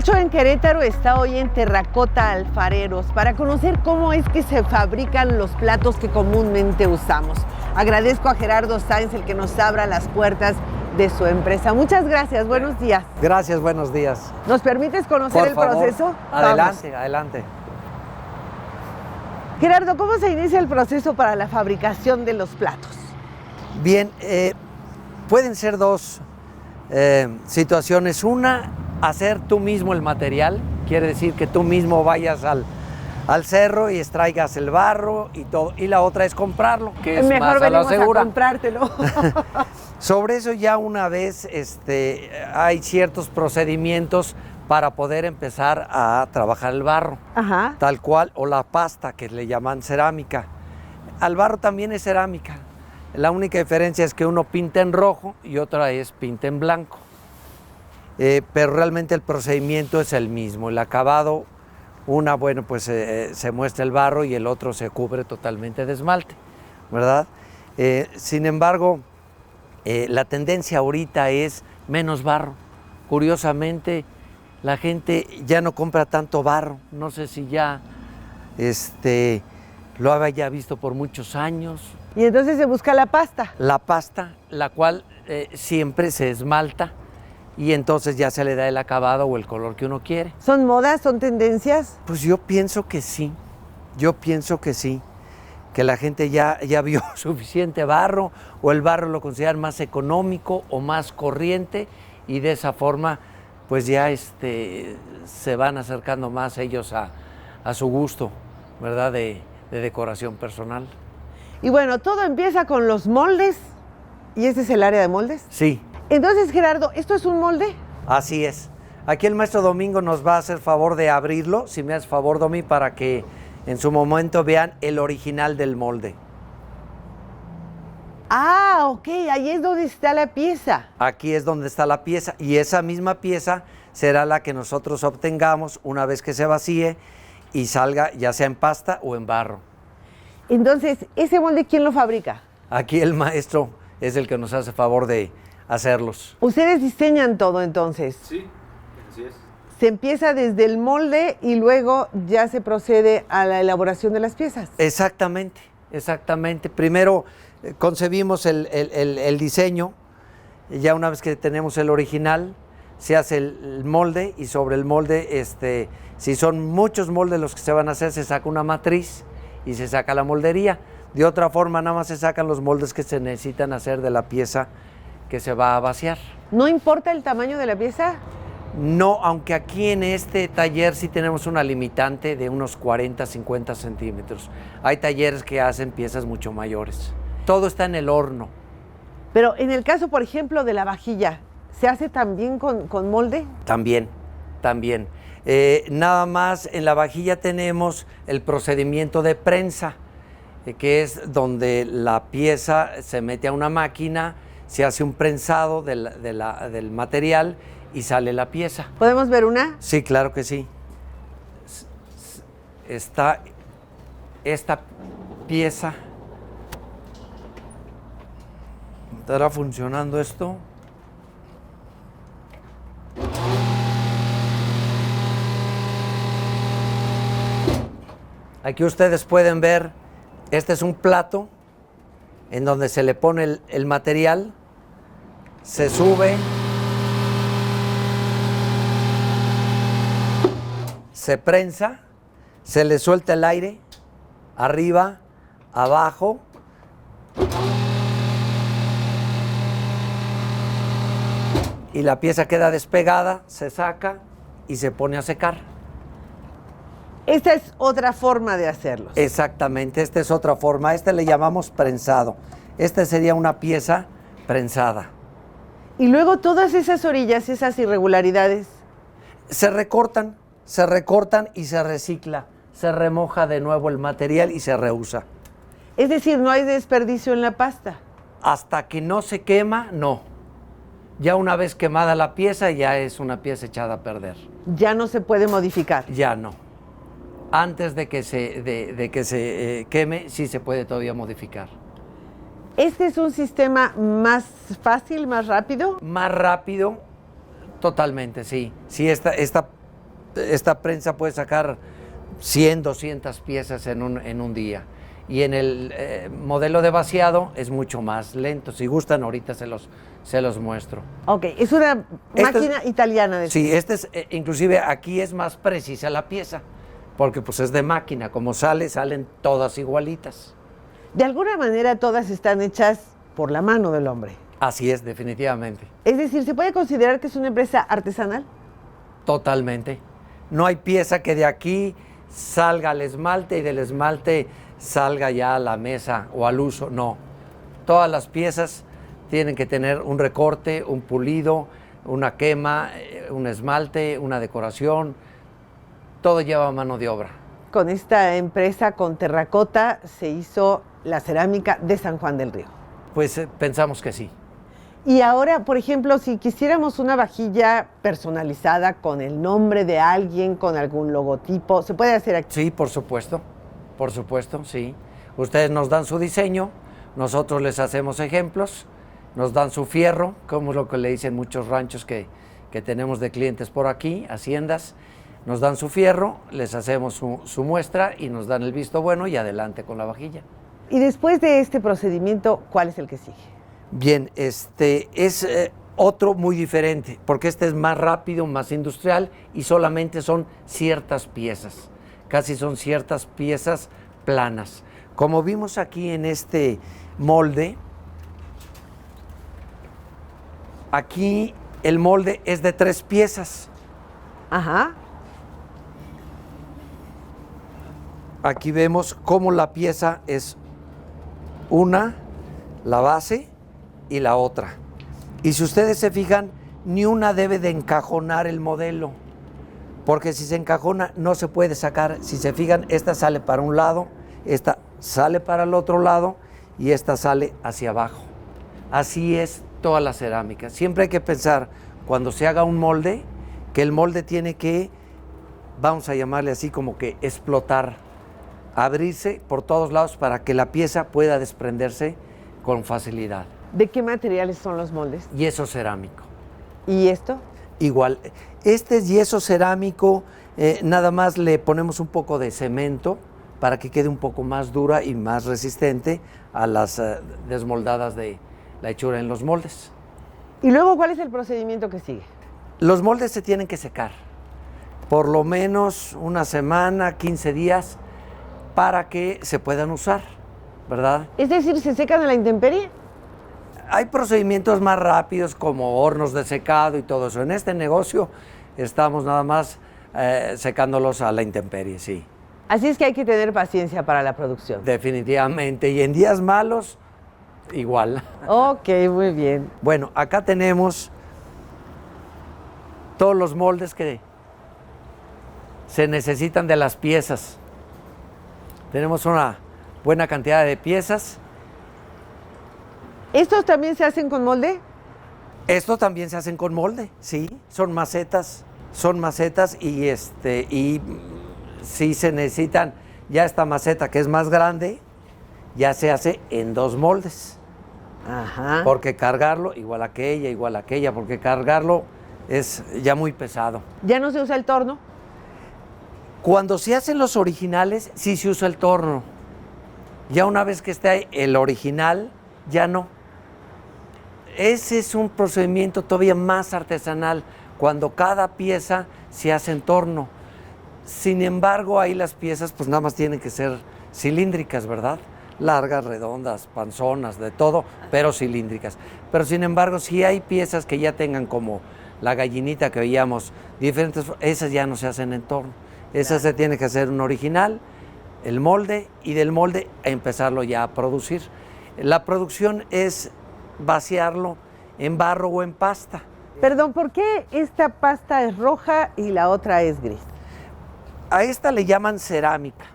Nacho en Querétaro está hoy en Terracota Alfareros para conocer cómo es que se fabrican los platos que comúnmente usamos. Agradezco a Gerardo Sáenz el que nos abra las puertas de su empresa. Muchas gracias, buenos días. Gracias, buenos días. ¿Nos permites conocer el proceso? Adelante, Vamos. adelante. Gerardo, ¿cómo se inicia el proceso para la fabricación de los platos? Bien, pueden ser dos situaciones. Una, hacer tú mismo el material, quiere decir que tú mismo vayas al cerro y extraigas el barro y todo. Y la otra es comprarlo, que es mejor más a la venimos segura. a comprártelo. Sobre eso ya una vez hay ciertos procedimientos para poder empezar a trabajar el barro, Ajá. tal cual, o la pasta que le llaman cerámica. Al barro también es cerámica. La única diferencia es que uno pinta en rojo y otra es pinta en blanco. Pero realmente el procedimiento es el mismo. El acabado, se muestra el barro y el otro se cubre totalmente de esmalte, ¿verdad? Sin embargo, la tendencia ahorita es menos barro. Curiosamente, la gente ya no compra tanto barro. No sé si ya lo había visto por muchos años. Y entonces se busca la pasta. La pasta, la cual siempre se esmalta y entonces ya se le da el acabado o el color que uno quiere. ¿Son modas, son tendencias? Pues yo pienso que sí, que la gente ya vio suficiente barro o el barro lo consideran más económico o más corriente y de esa forma pues ya se van acercando más ellos a su gusto, ¿verdad? De decoración personal. Y bueno, todo empieza con los moldes. ¿Y este es el área de moldes? Sí. Entonces, Gerardo, ¿esto es un molde? Así es. Aquí el maestro Domingo nos va a hacer favor de abrirlo, si me haces favor, Domi, para que en su momento vean el original del molde. Ah, ok, ahí es donde está la pieza. Aquí es donde está la pieza y esa misma pieza será la que nosotros obtengamos una vez que se vacíe y salga ya sea en pasta o en barro. Entonces, ¿ese molde quién lo fabrica? Aquí el maestro es el que nos hace favor de hacerlos. Ustedes diseñan todo entonces. Sí, así es. Se empieza desde el molde y luego ya se procede a la elaboración de las piezas. Exactamente, exactamente. Primero concebimos el diseño, ya una vez que tenemos el original, se hace el molde y sobre el molde, si son muchos moldes los que se van a hacer, se saca una matriz y se saca la moldería. De otra forma, nada más se sacan los moldes que se necesitan hacer de la pieza que se va a vaciar. ¿No importa el tamaño de la pieza? No, aunque aquí en este taller sí tenemos una limitante de unos 40, 50 centímetros. Hay talleres que hacen piezas mucho mayores. Todo está en el horno. Pero en el caso, por ejemplo, de la vajilla, ¿se hace también con molde? También. Nada más en la vajilla tenemos el procedimiento de prensa, que es donde la pieza se mete a una máquina, se hace un prensado del material y sale la pieza. ¿Podemos ver una? Sí, claro que sí. Está esta pieza. ¿Estará funcionando esto? Aquí ustedes pueden ver, este es un plato en donde se le pone el material, se sube, se prensa, se le suelta el aire, arriba, abajo, y la pieza queda despegada, se saca y se pone a secar. Esta es otra forma de hacerlo. Exactamente, esta es otra forma. Este le llamamos prensado. Esta sería una pieza prensada. Y luego todas esas orillas, esas irregularidades. Se recortan y se recicla. Se remoja de nuevo el material y se reusa. Es decir, no hay desperdicio en la pasta. Hasta que no se quema, no. Ya una vez quemada la pieza, ya es una pieza echada a perder. Ya no se puede modificar. Ya no. Antes de que se queme, sí se puede todavía modificar. ¿Este es un sistema más fácil, más rápido? Más rápido, totalmente, sí. Sí, esta esta prensa puede sacar 100, 200 piezas en un día. Y en el modelo de vaciado es mucho más lento. Si gustan, ahorita se los muestro. Ok, es una máquina italiana. Sí, inclusive aquí es más precisa la pieza, porque pues es de máquina. Como salen todas igualitas. De alguna manera todas están hechas por la mano del hombre. Así es, definitivamente. Es decir, ¿se puede considerar que es una empresa artesanal? Totalmente. No hay pieza que de aquí salga al esmalte y del esmalte salga ya a la mesa o al uso. No. Todas las piezas tienen que tener un recorte, un pulido, una quema, un esmalte, una decoración. Todo lleva mano de obra. Con esta empresa, con terracota, se hizo la cerámica de San Juan del Río. Pues pensamos que sí. Y ahora, por ejemplo, si quisiéramos una vajilla personalizada con el nombre de alguien, con algún logotipo, ¿se puede hacer aquí? Sí, por supuesto, sí. Ustedes nos dan su diseño, nosotros les hacemos ejemplos, nos dan su fierro, como es lo que le dicen muchos ranchos que tenemos de clientes por aquí, haciendas, nos dan su fierro, les hacemos su muestra y nos dan el visto bueno y adelante con la vajilla. Y después de este procedimiento, ¿cuál es el que sigue? Bien, es otro muy diferente, porque este es más rápido, más industrial y solamente son ciertas piezas, casi son ciertas piezas planas. Como vimos aquí en este molde, aquí el molde es de 3 piezas. Ajá. Aquí vemos cómo la pieza es una, la base y la otra. Y si ustedes se fijan, ni una debe de encajonar el modelo, porque si se encajona no se puede sacar. Si se fijan, esta sale para un lado, esta sale para el otro lado y esta sale hacia abajo. Así es toda la cerámica. Siempre hay que pensar, cuando se haga un molde, que el molde tiene que, vamos a llamarle así, como que explotar, abrirse por todos lados para que la pieza pueda desprenderse con facilidad. ¿De qué materiales son los moldes? Yeso cerámico. ¿Y esto? Igual, este es yeso cerámico, nada más le ponemos un poco de cemento para que quede un poco más dura y más resistente a las desmoldadas de la hechura en los moldes. ¿Y luego cuál es el procedimiento que sigue? Los moldes se tienen que secar, por lo menos una semana, 15 días, para que se puedan usar, ¿verdad? Es decir, ¿se secan a la intemperie? Hay procedimientos más rápidos como hornos de secado y todo eso. En este negocio estamos nada más secándolos a la intemperie, sí. Así es que hay que tener paciencia para la producción. Definitivamente. Y en días malos, igual. Ok, muy bien. Bueno, acá tenemos todos los moldes que se necesitan de las piezas. Tenemos una buena cantidad de piezas. ¿Estos también se hacen con molde? Estos también se hacen con molde, sí. Son macetas y si se necesitan ya esta maceta que es más grande, ya se hace en 2 moldes. Ajá. Porque cargarlo, igual aquella, porque cargarlo es ya muy pesado. ¿Ya no se usa el torno? Cuando se hacen los originales, sí se usa el torno. Ya una vez que esté el original, ya no. Ese es un procedimiento todavía más artesanal, cuando cada pieza se hace en torno. Sin embargo, ahí las piezas pues nada más tienen que ser cilíndricas, ¿verdad? Largas, redondas, panzonas, de todo, pero cilíndricas. Pero sin embargo, si hay piezas que ya tengan como la gallinita que veíamos, diferentes, esas ya no se hacen en torno. Esas se tiene que hacer un original, el molde, y del molde a empezarlo ya a producir. La producción es vaciarlo en barro o en pasta. Perdón, ¿por qué esta pasta es roja y la otra es gris? A esta le llaman cerámica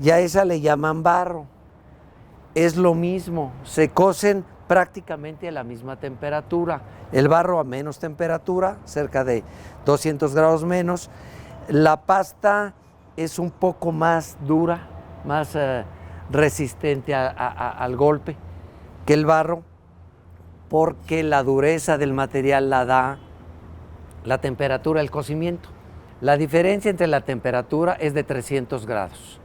y a esa le llaman barro. Es lo mismo, se cocen prácticamente a la misma temperatura. El barro a menos temperatura, cerca de 200 grados menos. La pasta es un poco más dura, más resistente al golpe que el barro, porque la dureza del material la da la temperatura del cocimiento. La diferencia entre la temperatura es de 300 grados,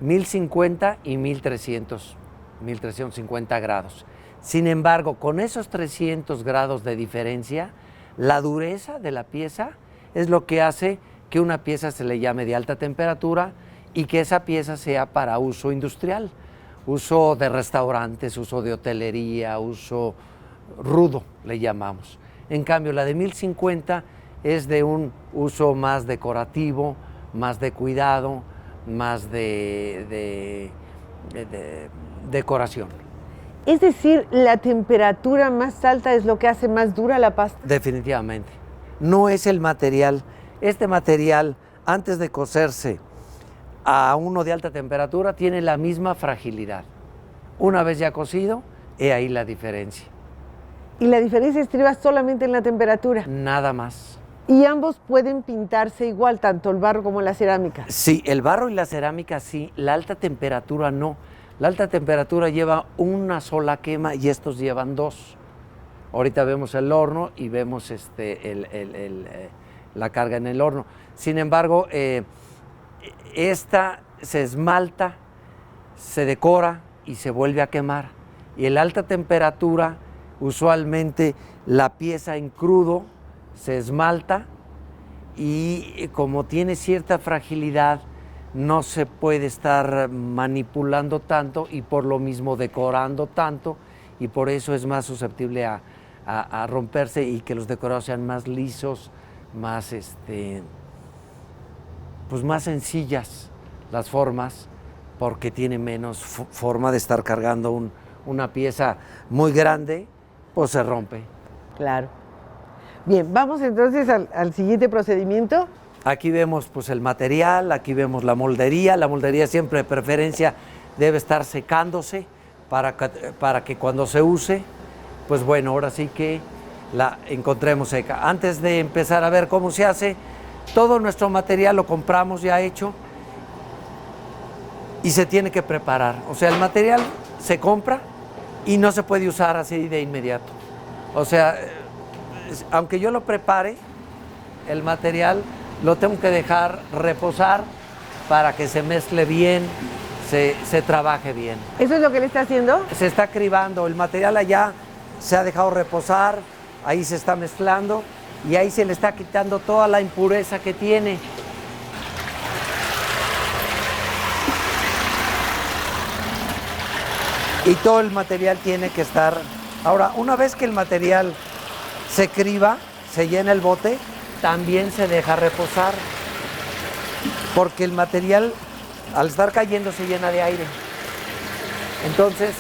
1050 y 1350 grados. Sin embargo, con esos 300 grados de diferencia, la dureza de la pieza es lo que hace que una pieza se le llame de alta temperatura y que esa pieza sea para uso industrial, uso de restaurantes, uso de hotelería, uso rudo, le llamamos. En cambio, la de 1050 es de un uso más decorativo, más de cuidado, más de decoración. Es decir, la temperatura más alta es lo que hace más dura la pasta. Definitivamente. No es el material. Este material, antes de cocerse a uno de alta temperatura, tiene la misma fragilidad. Una vez ya cocido, he ahí la diferencia. ¿Y la diferencia estriba solamente en la temperatura? Nada más. ¿Y ambos pueden pintarse igual, tanto el barro como la cerámica? Sí, el barro y la cerámica sí, la alta temperatura no. La alta temperatura lleva una sola quema y estos llevan dos. Ahorita vemos el horno y vemos la carga en el horno. Sin embargo, esta se esmalta, se decora y se vuelve a quemar. Y en la alta temperatura, usualmente la pieza en crudo se esmalta y como tiene cierta fragilidad, no se puede estar manipulando tanto y por lo mismo decorando tanto, y por eso es más susceptible a romperse y que los decorados sean más lisos, más, pues más sencillas las formas, porque tiene menos forma de estar cargando una pieza muy grande, pues se rompe. Claro. Bien, vamos entonces al siguiente procedimiento. Aquí vemos pues el material, aquí vemos la moldería. La moldería siempre de preferencia debe estar secándose para que cuando se use, pues bueno, ahora sí que la encontremos seca. Antes de empezar a ver cómo se hace, todo nuestro material lo compramos ya hecho y se tiene que preparar. O sea, el material se compra y no se puede usar así de inmediato. O sea, aunque yo lo prepare, el material lo tengo que dejar reposar para que se mezcle bien, se trabaje bien. ¿Eso es lo que le está haciendo? Se está cribando, el material allá se ha dejado reposar, ahí se está mezclando y ahí se le está quitando toda la impureza que tiene. Y todo el material tiene que estar... Ahora, una vez que el material se criba, se llena el bote, también se deja reposar, porque el material al estar cayendo se llena de aire. Entonces,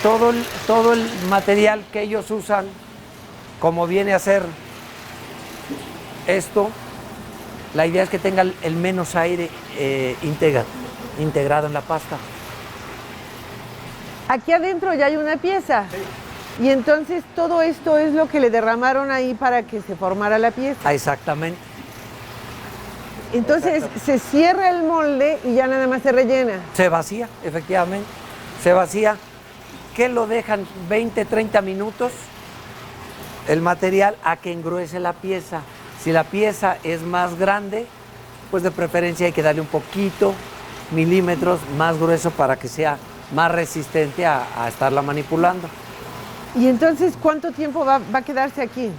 todo el material que ellos usan, como viene a ser esto, la idea es que tenga el menos aire integrado en la pasta. Aquí adentro ya hay una pieza. Sí. Y entonces todo esto es lo que le derramaron ahí para que se formara la pieza. Exactamente. Entonces se cierra el molde y ya nada más se rellena. Se vacía, efectivamente. Se vacía. Que lo dejan 20, 30 minutos el material a que engruese la pieza. Si la pieza es más grande, pues de preferencia hay que darle un poquito, milímetros más grueso para que sea más resistente a estarla manipulando. ¿Y entonces cuánto tiempo va a quedarse aquí?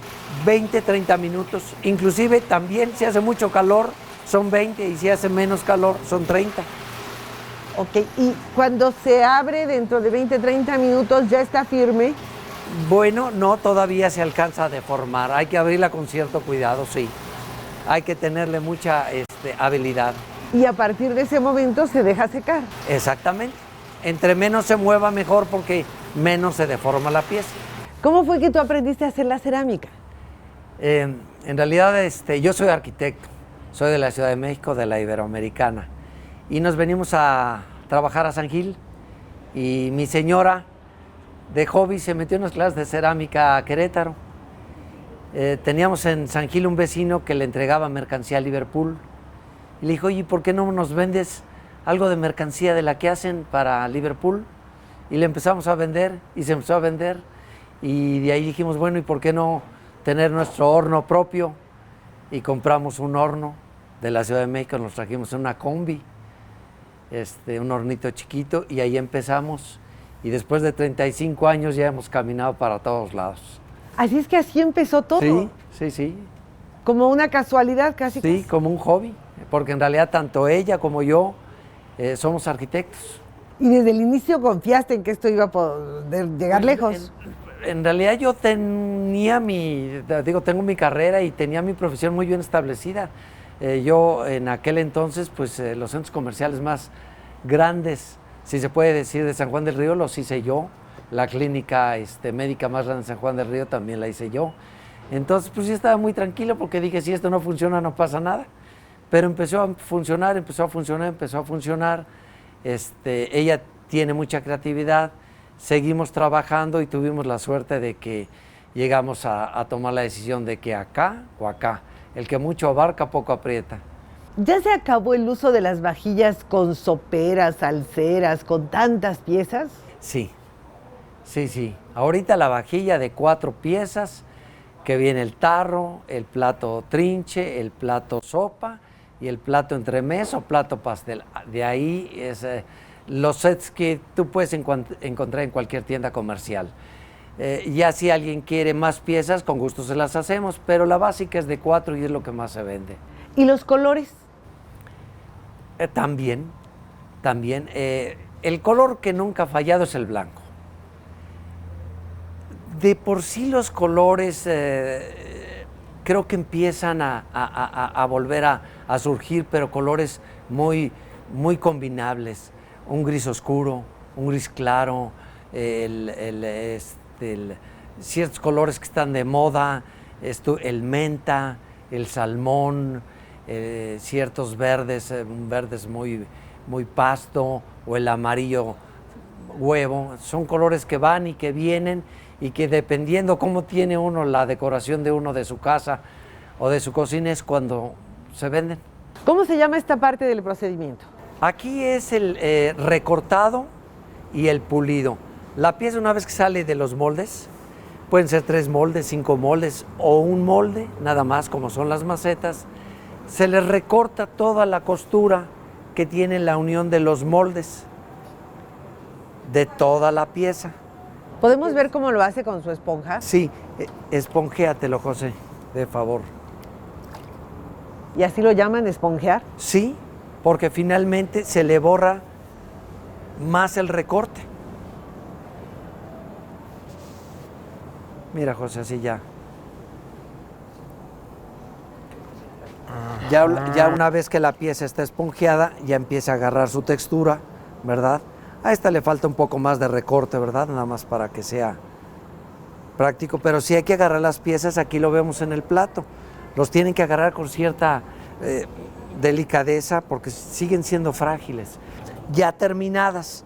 20, 30 minutos. Inclusive también si hace mucho calor son 20 y si hace menos calor son 30. Ok, y cuando se abre dentro de 20, 30 minutos ya está firme. Bueno, no, todavía se alcanza a deformar. Hay que abrirla con cierto cuidado, sí. Hay que tenerle mucha habilidad. Y a partir de ese momento se deja secar. Exactamente. Entre menos se mueva mejor porque menos se deforma la pieza. ¿Cómo fue que tú aprendiste a hacer la cerámica? En realidad yo soy arquitecto, soy de la Ciudad de México, de la Iberoamericana, y nos venimos a trabajar a San Gil y mi señora de hobby se metió en unas clases de cerámica a Querétaro. Teníamos en San Gil un vecino que le entregaba mercancía a Liverpool y le dijo, oye, ¿por qué no nos vendes algo de mercancía de la que hacen para Liverpool? Y le empezamos a vender y se empezó a vender y de ahí dijimos, bueno, ¿y por qué no tener nuestro horno propio? y compramos un horno de la Ciudad de México, nos trajimos una combi, un hornito chiquito, y ahí empezamos. Y después de 35 años ya hemos caminado para todos lados. Así es que así empezó todo. Sí, sí, sí. Como una casualidad casi. Sí, como un hobby, porque en realidad tanto ella como yo somos arquitectos. Y desde el inicio confiaste en que esto iba a poder llegar lejos. En realidad yo tengo mi carrera y tenía mi profesión muy bien establecida. Yo en aquel entonces, pues los centros comerciales más grandes, si se puede decir, de San Juan del Río, los hice yo. La clínica médica más grande de San Juan del Río también la hice yo. Entonces, pues yo estaba muy tranquilo porque dije, si esto no funciona, no pasa nada. Pero empezó a funcionar. Ella tiene mucha creatividad, seguimos trabajando y tuvimos la suerte de que llegamos a tomar la decisión de que acá o acá. El que mucho abarca, poco aprieta. ¿Ya se acabó el uso de las vajillas con soperas, alceras, con tantas piezas? Sí. Ahorita la vajilla de 4 piezas, que viene el tarro, el plato trinche, el plato sopa y el plato entremés o plato pastel. De ahí es los sets que tú puedes encontrar en cualquier tienda comercial. Ya si alguien quiere más piezas, con gusto se las hacemos, pero la básica es de 4 y es lo que más se vende. ¿Y los colores? También. El color que nunca ha fallado es el blanco. De por sí los colores creo que empiezan a volver a surgir, pero colores muy, muy combinables. Un gris oscuro, un gris claro, ciertos colores que están de moda, el menta, el salmón, ciertos verdes, verdes muy, muy pasto, o el amarillo huevo. Son colores que van y que vienen y que dependiendo cómo tiene uno la decoración de uno de su casa o de su cocina es cuando se venden. ¿Cómo se llama esta parte del procedimiento? Aquí es el recortado y el pulido. La pieza, una vez que sale de los moldes, pueden ser 3 moldes, 5 moldes o un molde, nada más, como son las macetas, se les recorta toda la costura que tiene la unión de los moldes de toda la pieza. ¿Podemos ver cómo lo hace con su esponja? Sí, esponjéatelo, José, de favor. ¿Y así lo llaman, esponjear? Sí, porque finalmente se le borra más el recorte. Mira, José, así ya. Ya una vez que la pieza está esponjeada, ya empieza a agarrar su textura, ¿verdad? A esta le falta un poco más de recorte, ¿verdad? Nada más para que sea práctico, pero sí hay que agarrar las piezas, aquí lo vemos en el plato. Los tienen que agarrar con cierta delicadeza porque siguen siendo frágiles. Ya terminadas,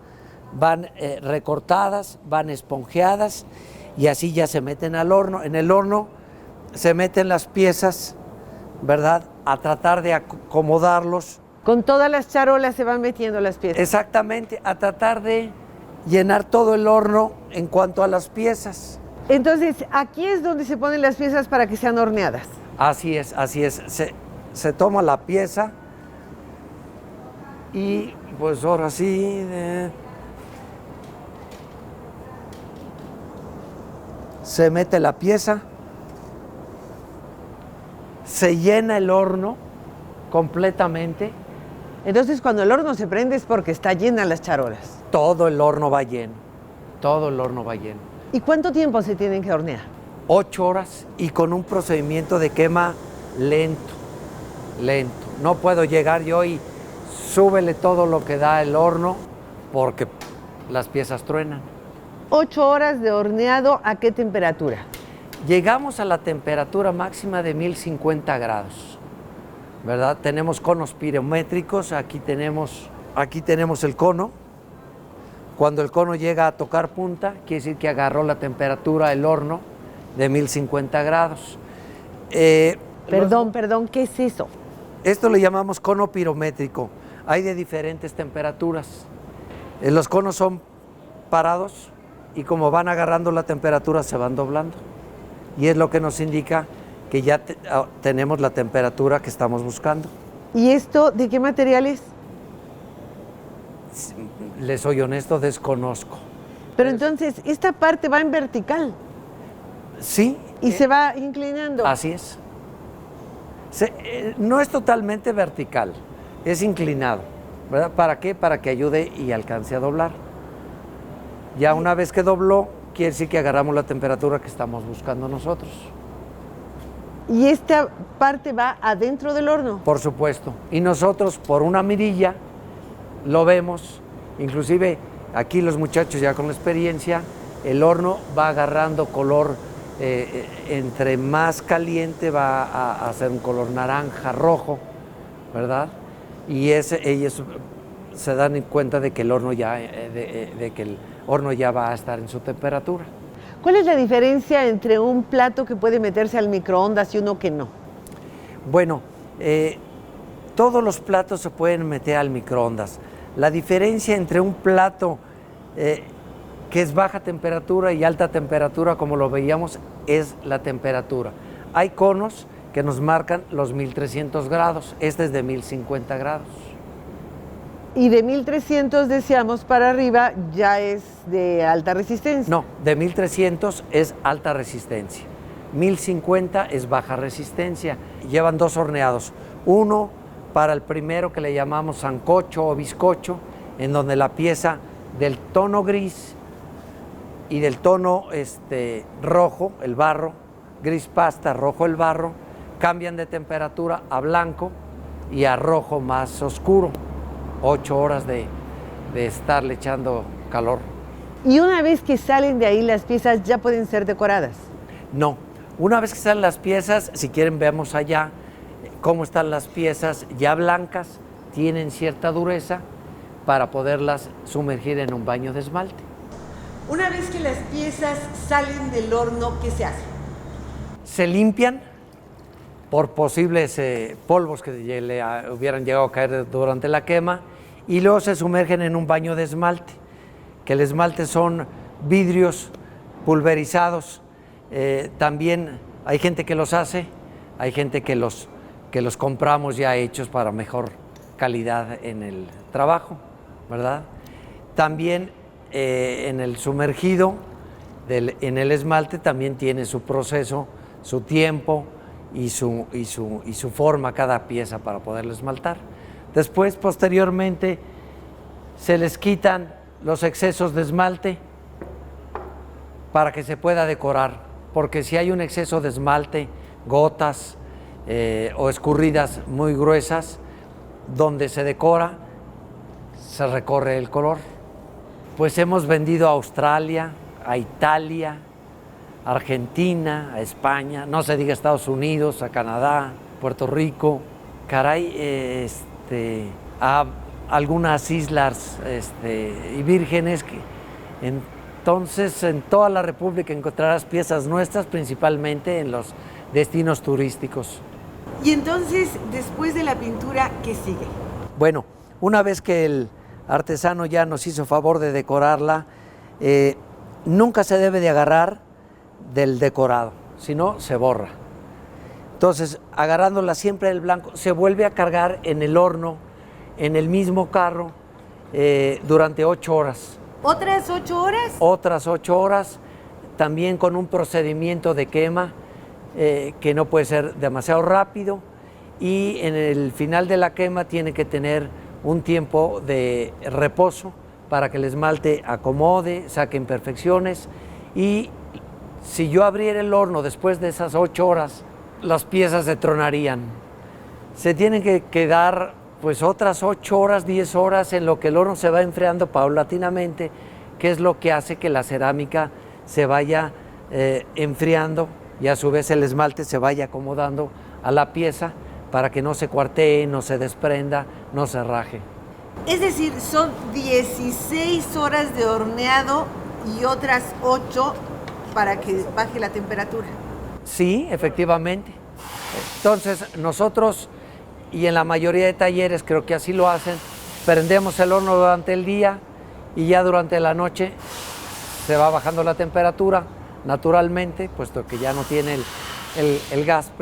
van recortadas, van esponjeadas y así ya se meten al horno. En el horno se meten las piezas, ¿verdad? A tratar de acomodarlos. Con todas las charolas se van metiendo las piezas. Exactamente, a tratar de llenar todo el horno en cuanto a las piezas. Entonces, aquí es donde se ponen las piezas para que sean horneadas. Así es, así es. Se toma la pieza y pues ahora sí se mete la pieza, se llena el horno completamente. Entonces, cuando el horno se prende es porque está llena las charolas. Todo el horno va lleno, todo el horno va lleno. ¿Y cuánto tiempo se tienen que hornear? 8 horas y con un procedimiento de quema lento. No puedo llegar yo y súbele todo lo que da el horno porque las piezas truenan. 8 horas de horneado, ¿a qué temperatura? Llegamos a la temperatura máxima de 1050 grados, ¿verdad? Tenemos conos pirométricos, aquí tenemos el cono. Cuando el cono llega a tocar punta, quiere decir que agarró la temperatura del horno de 1050 grados. Perdón, ¿qué es eso? Esto le llamamos cono pirométrico. Hay de diferentes temperaturas. Los conos son parados y como van agarrando la temperatura se van doblando. Y es lo que nos indica que ya tenemos la temperatura que estamos buscando. ¿Y esto de qué material es? Les soy honesto, desconozco. Pero entonces, esta parte va en vertical. Sí. Y se va inclinando. Así es. No es totalmente vertical, es inclinado, ¿verdad? ¿Para qué? Para que ayude y alcance a doblar. Ya una vez que dobló, quiere decir que agarramos la temperatura que estamos buscando nosotros. ¿Y esta parte va adentro del horno? Por supuesto. Y nosotros, por una mirilla, lo vemos. Inclusive, aquí los muchachos ya con la experiencia, el horno va agarrando color, entre más caliente va a hacer un color naranja, rojo, ¿verdad? Y ellos se dan cuenta de que el horno ya, va a estar en su temperatura. ¿Cuál es la diferencia entre un plato que puede meterse al microondas y uno que no? Bueno, todos los platos se pueden meter al microondas. La diferencia entre un plato que es baja temperatura y alta temperatura, como lo veíamos, es la temperatura. Hay conos que nos marcan los 1300 grados, este es de 1050 grados. Y de 1300, decíamos, para arriba ya es de alta resistencia. No, de 1300 es alta resistencia. 1050 es baja resistencia. Llevan dos horneados. Uno para el primero que le llamamos sancocho o bizcocho, en donde la pieza del tono gris y del tono rojo, el barro, gris pasta, rojo el barro, cambian de temperatura a blanco y a rojo más oscuro. 8 horas de estarle echando calor. ¿Y una vez que salen de ahí las piezas ya pueden ser decoradas? No, una vez que salen las piezas, si quieren veamos allá cómo están las piezas ya blancas, tienen cierta dureza para poderlas sumergir en un baño de esmalte. Una vez que las piezas salen del horno, ¿qué se hace? Se limpian por posibles polvos que le hubieran llegado a caer durante la quema y luego se sumergen en un baño de esmalte, que el esmalte son vidrios pulverizados. También hay gente que los hace, hay gente que los compramos ya hechos para mejor calidad en el trabajo, ¿verdad? También en el sumergido, en el esmalte, también tiene su proceso, su tiempo y su forma cada pieza para poderla esmaltar. Después, posteriormente, se les quitan los excesos de esmalte para que se pueda decorar, porque si hay un exceso de esmalte, gotas o escurridas muy gruesas, donde se decora, se recorre el color. Pues hemos vendido a Australia, a Italia, a Argentina, a España, no se diga Estados Unidos, a Canadá, Puerto Rico, caray, a algunas islas y vírgenes. Entonces, en toda la República encontrarás piezas nuestras, principalmente en los destinos turísticos. Y entonces, después de la pintura, ¿qué sigue? Bueno, una vez que el artesano ya nos hizo favor de decorarla, nunca se debe de agarrar del decorado, si no se borra. Entonces, agarrándola siempre del blanco, se vuelve a cargar en el horno, en el mismo carro, durante 8 horas. ¿Otras 8 horas? Otras 8 horas, también con un procedimiento de quema que no puede ser demasiado rápido, y en el final de la quema tiene que tener un tiempo de reposo para que el esmalte acomode, saque imperfecciones. Y si yo abriera el horno después de esas 8 horas, las piezas se tronarían. Se tienen que quedar pues otras 8 horas, 10 horas en lo que el horno se va enfriando paulatinamente, que es lo que hace que la cerámica se vaya enfriando y a su vez el esmalte se vaya acomodando a la pieza para que no se cuartee, no se desprenda, no se raje. Es decir, son 16 horas de horneado y otras 8 para que baje la temperatura. Sí, efectivamente. Entonces, nosotros, y en la mayoría de talleres creo que así lo hacen, prendemos el horno durante el día y ya durante la noche se va bajando la temperatura naturalmente, puesto que ya no tiene el gas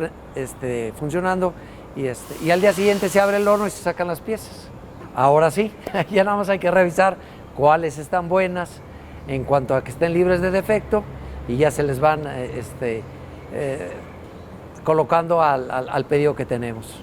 funcionando y al día siguiente se abre el horno y se sacan las piezas. Ahora sí, ya nada más hay que revisar cuáles están buenas en cuanto a que estén libres de defecto y ya se les van colocando al pedido que tenemos.